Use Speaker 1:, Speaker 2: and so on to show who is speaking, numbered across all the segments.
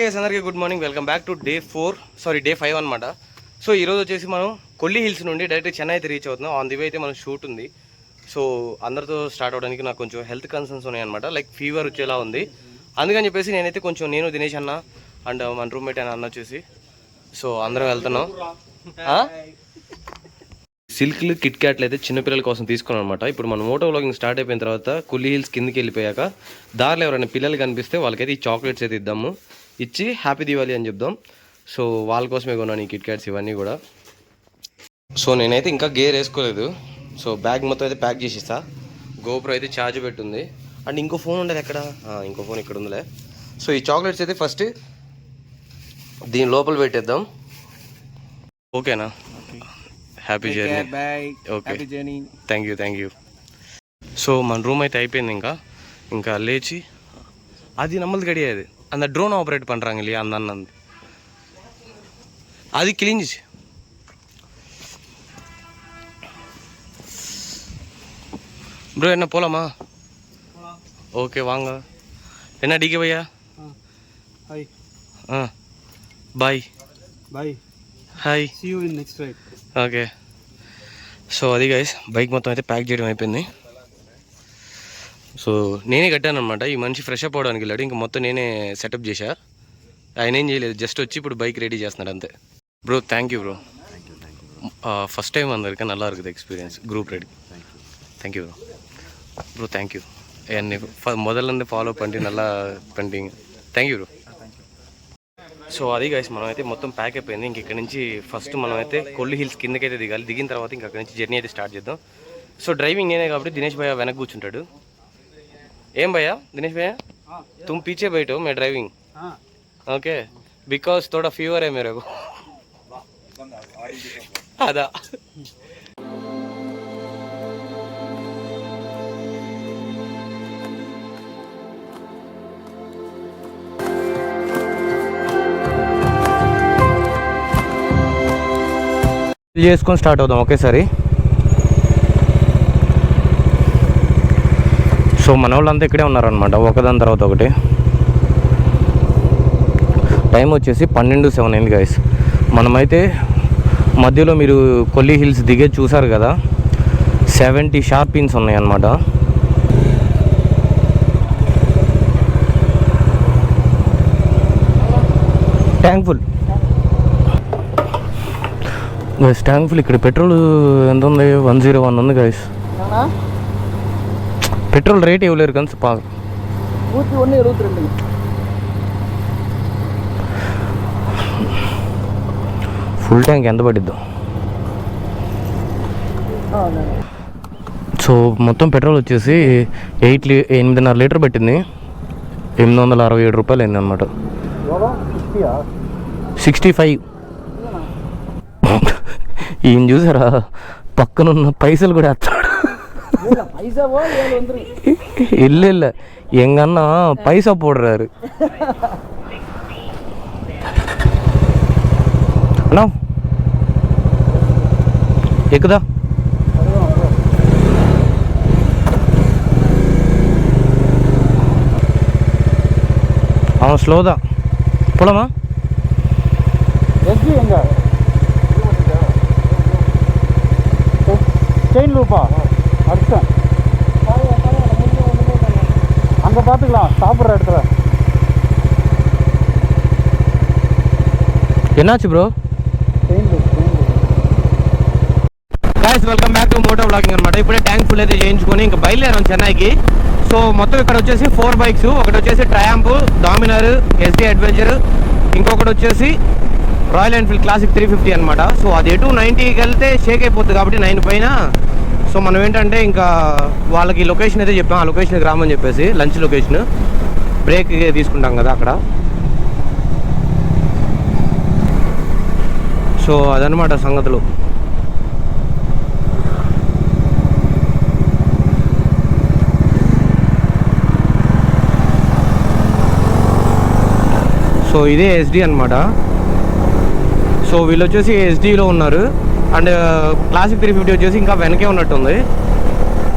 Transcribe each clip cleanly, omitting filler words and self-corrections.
Speaker 1: Guys అందరికీ good morning. Welcome back to day 5 అనమాట. So ఈరోజు వచ్చేసి మనం కొల్లి హిల్స్ నుండి డైరెక్ట్ చెన్నై అయితే రీచ్ అవుతున్నాం. ఆన్ ది వే అయితే మనం షూట్ ఉంది. సో అందరితో స్టార్ట్ అవడానికి నాకు కొంచెం హెల్త్ కన్సర్న్స్ ఉన్నాయన్నమాట. లైక్ ఫీవర్ వచ్చేలా ఉంది. అందుకని చెప్పేసి నేనైతే నేను దినేష్ అన్న అండ్ మన రూమ్మేట్ అన్న వచ్చేసి సో అందరం వెళ్తున్నాం. సిల్క్లు కిట్ క్యాట్లు అయితే చిన్నపిల్లల కోసం తీసుకున్నాం అనమాట. ఇప్పుడు మన మోటో వ్లాగింగ్ స్టార్ట్ అయిపోయిన తర్వాత కొల్లి హిల్స్ కిందకి వెళ్ళిపోయాక దారిలో ఎవరైనా పిల్లలు కనిపిస్తే వాళ్ళకైతే ఈ చాక్లెట్స్ అయితే ఇద్దాము, ఇచ్చి హ్యాపీ దివాలి అని చెప్దాం. సో వాళ్ళ కోసమే కొన్నాను ఈ కిట్ క్యాట్స్ ఇవన్నీ కూడా. సో నేనైతే ఇంకా గేర్ వేసుకోలేదు. సో బ్యాగ్ మొత్తం అయితే ప్యాక్ చేసి ఇస్తా. గోప్రో అయితే ఛార్జ్ పెట్టుంది. అండ్ ఇంకో ఫోన్ ఉండదు ఎక్కడ, ఇంకో ఫోన్ ఇక్కడ ఉందిలే. సో ఈ చాక్లెట్స్ అయితే ఫస్ట్ దీని లోపల పెట్టేద్దాం. ఓకేనా? Happy journey. Okay, thank you. So మన రూమ్ అయితే అయిపోయింది. ఇంకా లేచి అది நம்மளுக்கு கிடையாது, அந்த ட்ரோன் ஆப்ரேட் பண்ணுறாங்க இல்லையா, அந்த அண்ணன் அது கிழிஞ்சிச்சு. ப்ரோ என்ன போகலாமா? ஓகே வாங்க. என்ன டிகே பையா?
Speaker 2: ஹாய்.
Speaker 1: பாய் hi,
Speaker 2: see you in next ride.
Speaker 1: Okay. So అది గైస్ బైక్ మొత్తం అయితే ప్యాక్ చేయడం అయిపోయింది. సో నేనే కట్టాను అనమాట. ఈ మనిషి ఫ్రెష్ అప్ అవడానికి వెళ్ళాడు. ఇంకా మొత్తం నేనే సెటప్ చేశా. ఆయన ఏం చేయలేదు, జస్ట్ వచ్చి ఇప్పుడు బైక్ రెడీ చేస్తున్నాడు అంతే. Bro thank you bro. First time வந்திருக்கேன், நல்லா இருக்குது experience. Group ready. Thank you bro. Thank you. என்னை முதல்லேருந்து ஃபாలో பண்ணி நல்லா பண்ணிட்டீங்க. Thank you bro. సో అది గైస్ మనం అయితే మొత్తం ప్యాక్ అయిపోయింది. ఇంక ఇక్కడ నుంచి ఫస్ట్ మనం అయితే కొల్లి హిల్స్ కిందకైతే దిగాలి. దిగిన తర్వాత ఇంకా అక్కడ నుంచి జర్నీ అయితే స్టార్ట్ చేద్దాం. సో డ్రైవింగ్ నేనే కాబట్టి దినేష్ భయ్య వెనక కూర్చుంటాడు. ఏం భయ్యా దినేష్ భయ్యా, तुम पीछे बैठो, मैं ड्राइविंग. ओके, बिकॉज थोड़ा फीवर है मेरे को. अदा చేసుకొని స్టార్ట్ అవుదాం ఒకేసారి. సో మన వాళ్ళంతా ఇక్కడే ఉన్నారనమాట, ఒకదాని తర్వాత ఒకటి. టైం వచ్చేసి 12:07 అయింది గైస్. మనమైతే మధ్యలో మీరు కొల్లి హిల్స్ దిగే చూసారు కదా, 70 షార్ప్ పిన్స్ ఉన్నాయన్నమాట. Tank full guys, tank full. ఇక్కడ పెట్రోల్ ఎంత ఉంది? 101 ఉంది గైస్. పెట్రోల్ రేట్ ఇవ్వలేరు కానీ బాగా. ఫుల్ ట్యాంక్ ఎంత పడిద్దాం? సో మొత్తం పెట్రోల్ వచ్చేసి 8.5 లీటర్ పట్టింది. 867 రూపాయలు అయింది అనమాట. 65. ఈయన చూసారా, పక్కనున్న పైసలు కూడా వేస్తాడు. இல்ல எங்க அண்ணா பைசா போடுறாரு. அண்ணா கேக்குதா? அவன் ஸ்லோ தான். போலாமா?
Speaker 2: எங்க செயின் லூப்பா அடிச்சேன். அங்கே பார்த்துக்கலாம் சாப்பிட்ற இடத்துல.
Speaker 1: என்னாச்சு bro? Guys welcome back to moto vlogging అనమాట. ఇప్పుడే ట్యాంక్ ఫుల్ అయితే చేయించుకొని ఇంకా బయలుదేరాం చెన్నైకి. సో మొత్తం ఇక్కడ వచ్చేసి 4 బైక్స్. ఒకటి వచ్చేసి ట్రయాంప్, డామినర్, ఎస్డి అడ్వెంచర్, ఇంకొకటి వచ్చేసి రాయల్ ఎన్ఫీల్డ్ క్లాసిక్ 350 అనమాట. సో అది ఎటు 90కి వెళ్తే షేక్ అయిపోతుంది కాబట్టి 9 పైన. సో మనం ఏంటంటే ఇంకా వాళ్ళకి లొకేషన్ అయితే చెప్పాం, ఆ లొకేషన్కి రామని చెప్పేసి. లంచ్ లొకేషన్, బ్రేక్ తీసుకుంటాం కదా అక్కడ. సో అదనమాట సంగతులు. సో ఇదే ఎస్డి అనమాట. సో వీళ్ళు వచ్చేసి ఎస్డిలో ఉన్నారు. అండ్ క్లాసిక్ 350 వచ్చేసి ఇంకా వెనకే ఉన్నట్టుంది.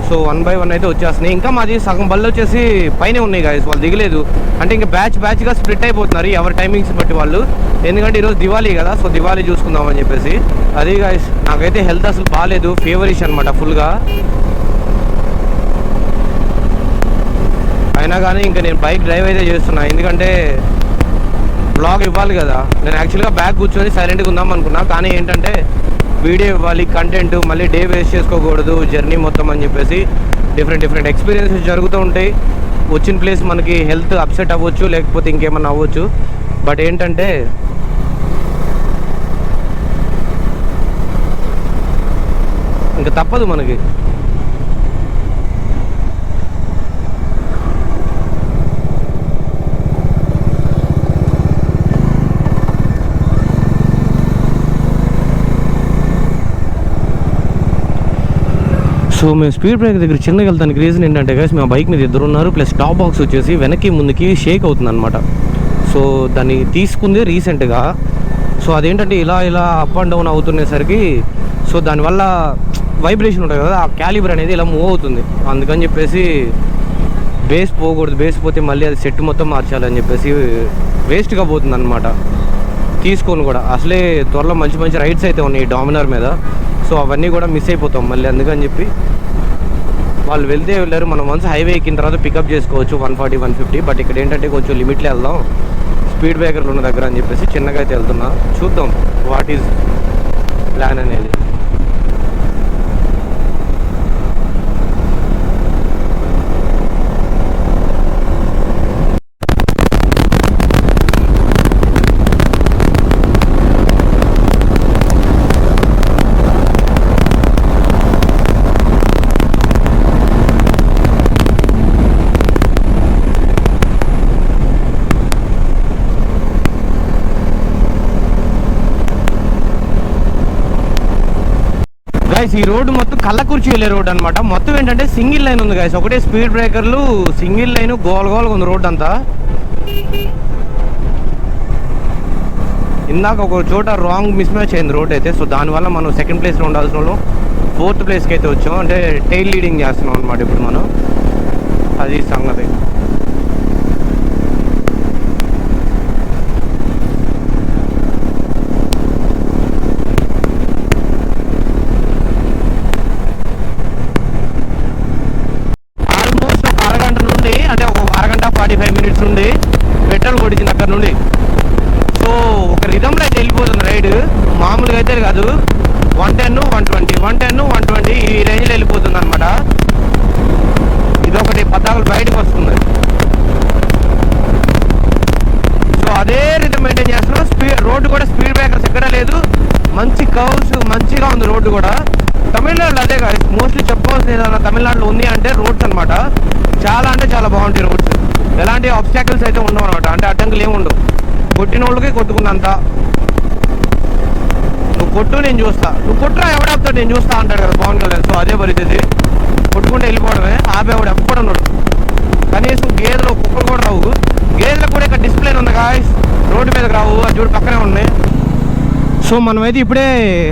Speaker 1: సో 1 by 1 అయితే వచ్చేస్తున్నాయి. ఇంకా మాది సగం బళ్ళు వచ్చేసి పైనే ఉన్నాయి గాయస్, వాళ్ళు దిగలేదు. అంటే ఇంకా బ్యాచ్గా స్ప్లిట్ అయిపోతున్నారు ఎవరి టైమింగ్స్ బట్టి వాళ్ళు. ఎందుకంటే ఈరోజు దివాళీ కదా, సో దివాళీ చూసుకుందాం అని చెప్పేసి. అది గాయస్, నాకైతే హెల్త్ అసలు బాగాలేదు, ఫీవరిష్ అనమాట ఫుల్గా. అయినా కానీ ఇంకా నేను బైక్ డ్రైవ్ అయితే చేస్తున్నా, ఎందుకంటే బ్లాగ్ ఇవ్వాలి కదా. నేను యాక్చువల్గా బ్యాగ్ కూర్చొని సైలెంట్గా ఉందాం అనుకున్నా, కానీ ఏంటంటే వీడియో ఇవ్వాలి, కంటెంట్, మళ్ళీ డే వేస్ట్ చేసుకోకూడదు జర్నీ మొత్తం అని చెప్పేసి. డిఫరెంట్ ఎక్స్పీరియన్సెస్ జరుగుతూ ఉంటాయి. వచ్చిన ప్లేస్ మనకి హెల్త్ అప్సెట్ అవ్వచ్చు, లేకపోతే ఇంకేమన్నా అవ్వచ్చు. బట్ ఏంటంటే ఇంకా తప్పదు మనకి. సో మేము స్పీడ్ బ్రేక్ దగ్గర చిన్నగా వెళ్తానికి రీజన్ ఏంటంటే గైస్, మేము బైక్ మీద ఇద్దరు ఉన్నారు, ప్లస్ టాప్ బాక్స్ వచ్చేసి వెనక్కి ముందుకి షేక్ అవుతుంది అనమాట. సో దాన్ని తీసుకుంది రీసెంట్గా. సో అదేంటంటే ఇలా అప్ అండ్ డౌన్ అవుతునేసరికి, సో దానివల్ల వైబ్రేషన్ ఉంటుంది కదా, ఆ క్యాలిబర్ అనేది ఇలా మూవ్ అవుతుంది. అందుకని చెప్పేసి బేస్ పోకూడదు, బేస్ పోతే మళ్ళీ అది సెట్ మొత్తం మార్చాలని చెప్పేసి వేస్ట్గా పోతుంది అనమాట. తీసుకొని కూడా అసలే త్వరలో మంచి రైడ్స్ అయితే ఉన్నాయి డామినార్ మీద. సో అవన్నీ కూడా మిస్ అయిపోతాం మళ్ళీ. అందుకని చెప్పి వాళ్ళు వెళ్ళారు. మనం వన్స్ హైవే ఎక్కిన తర్వాత పికప్ చేసుకోవచ్చు 140, 150. బట్ ఇక్కడ ఏంటంటే కొంచెం లిమిట్లో వెళ్దాం, స్పీడ్ బ్రేకర్లు ఉన్న దగ్గర అని చెప్పేసి చిన్నగా అయితే వెళ్తున్నా. చూద్దాం వాట్ ఈజ్ ప్లాన్ అనేది. గైస్ ఈ రోడ్డు మొత్తం కళ్ళకుర్చి వెళ్ళే రోడ్ అనమాట. మొత్తం ఏంటంటే సింగిల్ లైన్ ఉంది గైస్, ఒకటే స్పీడ్ బ్రేకర్లు, సింగిల్ లైన్, గోల్గా ఉంది రోడ్ అంతా. ఇందాక ఒక చోట రాంగ్ మిస్ మ్యాచ్ అయింది రోడ్ అయితే. సో దానివల్ల మనం సెకండ్ ప్లేస్లో ఉండాల్సిన వాళ్ళు 4th ప్లేస్కి అయితే వచ్చాం. అంటే టైల్ లీడింగ్ చేస్తున్నాం అనమాట ఇప్పుడు మనం. అది సంగతి. అంటే ఒక అరగంట 45 minutes నుండి పెట్రోల్ కొట్టించిన అక్కడ నుండి. సో ఒక రిధంలో అయితే వెళ్ళిపోతుంది రైడ్, మామూలుగా అయితే కాదు. 110, 120, 110, 120 ఈ రేంజ్లో వెళ్ళిపోతుంది అనమాట. ఇదొకటి పద్దాకులు బయటకు వస్తుంది. సో అదే రిధం మెయింటైన్ చేస్తున్నాం. రోడ్డు కూడా స్పీడ్ బ్రేకర్స్ ఎక్కడా లేదు, మంచి కర్వ్స్, మంచిగా ఉంది రోడ్డు కూడా. తమిళనాడులో అదే కాదు, మోస్ట్లీ చెప్పుకోవాల్సిన ఏదైనా తమిళనాడులో ఉంది అంటే రోడ్స్ అనమాట. చాలా అంటే చాలా బాగుంటాయి రోడ్స్, ఎలాంటి ఆబ్స్టాకిల్స్ అయితే ఉండవు అనమాట. అంటే అడ్డంకులు ఏమి ఉండవు, కొట్టిన వాళ్ళకి కొట్టుకున్నంత. నువ్వు కొట్టు నేను చూస్తా, నువ్వు కొట్టురా ఎవడాపుతాడు నేను చూస్తా అంటాడు కదా పవన్ కళ్యాణ్. సో అదే పరిస్థితి, కొట్టుకుంటే వెళ్ళిపోవడమే. ఆపేవాడు ఎప్పుడు ఉన్నాడు, కనీసం గేదెలు కుక్కలు కూడా రావు. గేదెలకు కూడా ఇక్కడ డిస్ప్లే ఉంది గాయ్స్, రోడ్డు మీదకి రావు, అది చూడు పక్కనే ఉన్నాయి. సో మనమైతే ఇప్పుడే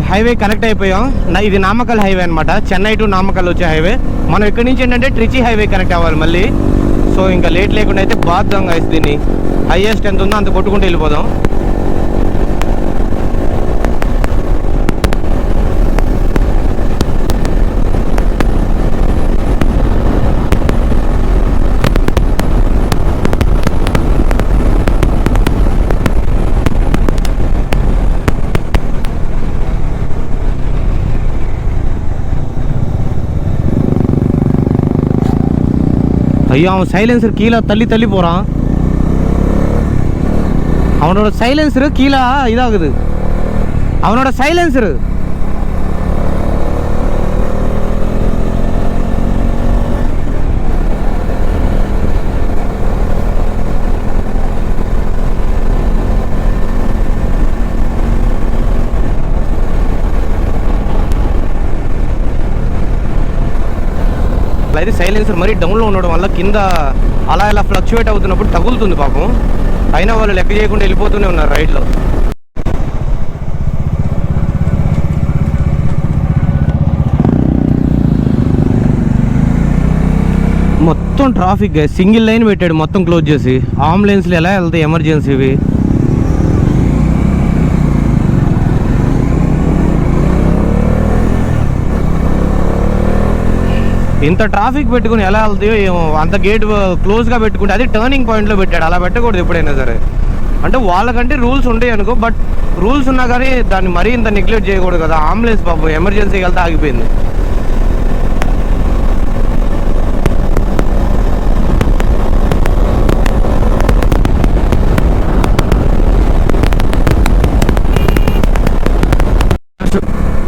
Speaker 1: హైవే కనెక్ట్ అయిపోయాం. ఇది నామకల్ హైవే అనమాట, చెన్నై టు నామకల్ వచ్చే హైవే. మనం ఇక్కడి నుంచి ఏంటంటే ట్రిచి హైవే కనెక్ట్ అవ్వాలి మళ్ళీ. సో ఇంకా లేట్ లేకుండా అయితే బాద్దాం గైస్ దీన్ని. హైయెస్ట్ ఎంత ఉందో అంత కొట్టుకుంటూ వెళ్ళిపోదాం. ஐயோ அவன் சைலன்சர் கீழே தள்ளி போகிறான். அவனோட சைலன்சரு கீழே இதாகுது, அவனோட சைலன்சரு. అయితే సైలెన్సర్ మరీ డౌన్లో ఉండడం వల్ల కింద అలా ఇలా ఫ్లక్చువేట్ అవుతున్నప్పుడు తగులుతుంది పాపం. అయినా వాళ్ళు లెక్క చేయకుండా వెళ్ళిపోతూనే ఉన్నారు రైడ్లో. మొత్తం ట్రాఫిక్ సింగిల్ లైన్ పెట్టాడు మొత్తం క్లోజ్ చేసి. అంబులెన్స్లు ఎలా వెళ్తాయి ఎమర్జెన్సీవి? ఇంత ట్రాఫిక్ పెట్టుకుని ఎలా వెళ్తాయో ఏమో. అంత గేట్ క్లోజ్గా పెట్టుకుంటే, అది టర్నింగ్ పాయింట్లో పెట్టాడు. అలా పెట్టకూడదు ఎప్పుడైనా సరే. అంటే వాళ్ళకంటే రూల్స్ ఉంటాయి అనుకో, బట్ రూల్స్ ఉన్నా కానీ దాన్ని మరీ ఇంత నెగ్లెక్ట్ చేయకూడదు కదా. అంబులెన్స్ పాపం ఎమర్జెన్సీకి వెళ్తే ఆగిపోయింది.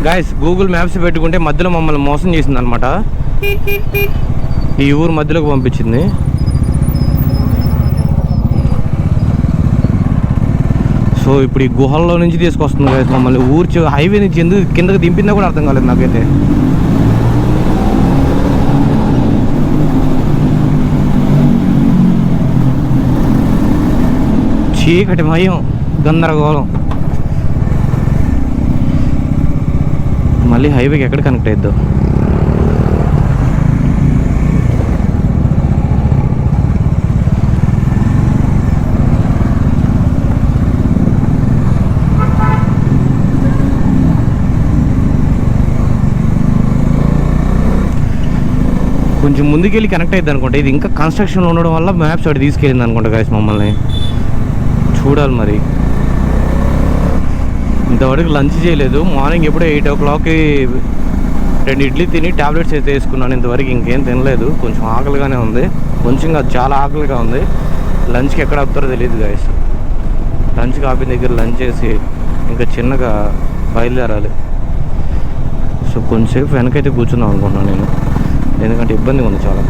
Speaker 1: గాయస్, గూగుల్ మ్యాప్స్ పెట్టుకుంటే మధ్యలో మమ్మల్ని మోసం చేసింది అనమాట. ఈ ఊరు మధ్యలోకి పంపించింది. సో ఇప్పుడు ఈ గుహల్లో నుంచి తీసుకొస్తుంది గాయస్ మమ్మల్ని. ఊరు హైవే నుంచి ఎందుకు కిందకి దింపిందా కూడా అర్థం కాలేదు నాకైతే. చీకటి మయం, గందరగోళం. మళ్ళీ హైవేకి ఎక్కడ కనెక్ట్ అయిద్దాం? కొంచెం ముందుకెళ్ళి కనెక్ట్ అయ్యింది అనుకుంటా. ఇది ఇంకా కన్స్ట్రక్షన్లో ఉండడం వల్ల మ్యాప్స్ అటు తీసుకెళ్ళింది అనుకుంటా గాయస్ మమ్మల్ని. చూడాలి మరి. ఇంతవరకు లంచ్ చేయలేదు. మార్నింగ్ ఎప్పుడో 8 o'clockకి 2 ఇడ్లీ తిని ట్యాబ్లెట్స్ అయితే వేసుకున్నాను. ఇంతవరకు ఇంకేం తినలేదు. కొంచెం ఆకలిగానే ఉంది. కొంచెం కాదు, చాలా ఆకలిగా ఉంది. లంచ్కి ఎక్కడ ఆపుతారో తెలియదు గాయస్. లంచ్కి ఆపిన దగ్గర లంచ్ చేసి ఇంకా చిన్నగా బయలుదేరాలి. సో కొంచెంసేపు వెనకైతే కూర్చుందాం అనుకుంటున్నాను నేను, ఎందుకంటే ఇబ్బందిగా ఉంది చాలా.